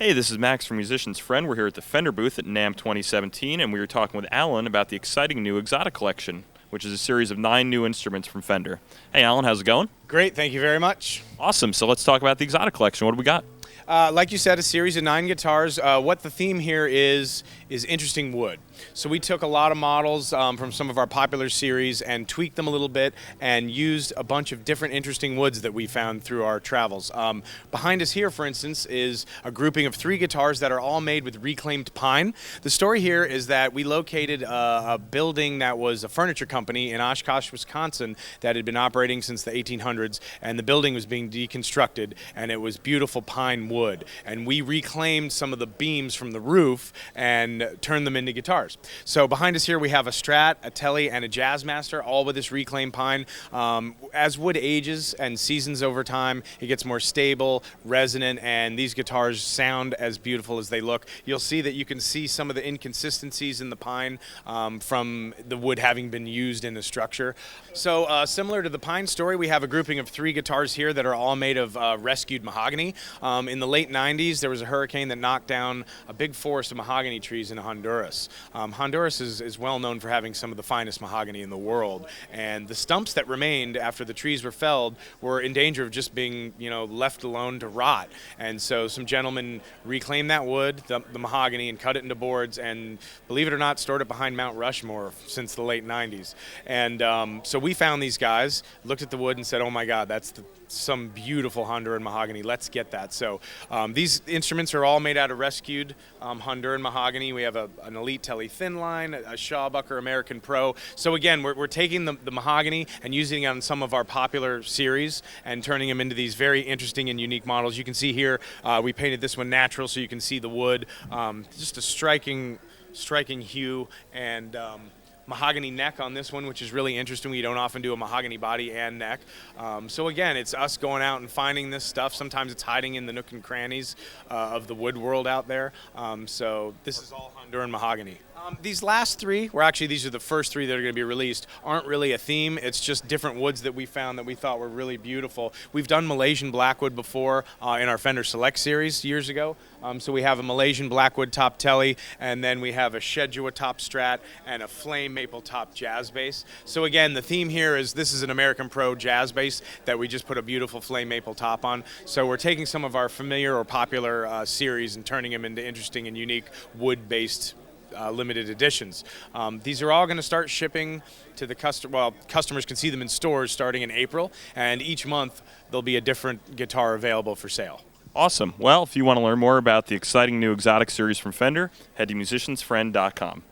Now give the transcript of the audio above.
Hey, this is Max from Musician's Friend. We're here at the Fender booth at NAMM 2017, and we were talking with Alan about the exciting new Exotic Collection, which is a series of 9 new instruments from Fender. Hey, Alan, how's it going? Great, thank you very much. Awesome. So let's talk about the Exotic Collection. What do we got? Like you said, a series of 9 guitars. What the theme here is interesting wood. So we took a lot of models from some of our popular series and tweaked them a little bit and used a bunch of different interesting woods that we found through our travels. Behind us here, for instance, is a grouping of 3 guitars that are all made with reclaimed pine. The story here is that we located a building that was a furniture company in Oshkosh, Wisconsin that had been operating since the 1800s, and the building was being deconstructed, and it was beautiful pine wood, and we reclaimed some of the beams from the roof and turned them into guitars. So behind us here we have a Strat, a Tele, and a Jazzmaster, all with this reclaimed pine. As wood ages and seasons over time, it gets more stable, resonant, and these guitars sound as beautiful as they look. You'll see that you can see some of the inconsistencies in the pine from the wood having been used in the structure. So similar to the pine story, we have a grouping of 3 guitars here that are all made of rescued mahogany. In the late 90s, there was a hurricane that knocked down a big forest of mahogany trees in Honduras. Honduras is well known for having some of the finest mahogany in the world, and the stumps that remained after the trees were felled were in danger of just being, left alone to rot. And so some gentlemen reclaimed that wood, the mahogany, and cut it into boards, and believe it or not, stored it behind Mount Rushmore since the late 90s. And so we found these guys, looked at the wood, and said, "Oh my God, that's some beautiful Honduran mahogany. Let's get that." So these instruments are all made out of rescued Honduran mahogany. We have an Elite Tele thin line, a Shawbucker American Pro. So again, we're taking the mahogany and using it on some of our popular series and turning them into these very interesting and unique models. You can see here we painted this one natural, so you can see the wood. Just a striking hue, and mahogany neck on this one, which is really interesting. We don't often do a mahogany body and neck. So again, it's us going out and finding this stuff. Sometimes it's hiding in the nook and crannies of the wood world out there. So this is all Honduran mahogany. These last 3, these are the first 3 that are going to be released, aren't really a theme. It's just different woods that we found that we thought were really beautiful. We've done Malaysian blackwood before in our Fender Select series years ago. So we have a Malaysian blackwood top Tele, and then we have a Shedua top Strat and a flame maple top jazz bass. So again, the theme here is this is an American Pro jazz bass that we just put a beautiful flame maple top on. So we're taking some of our familiar or popular series and turning them into interesting and unique wood-based limited editions. These are all going to start shipping to the customer. Well, customers can see them in stores starting in April, and each month there'll be a different guitar available for sale. Awesome. Well, if you want to learn more about the exciting new Exotic series from Fender, head to musiciansfriend.com.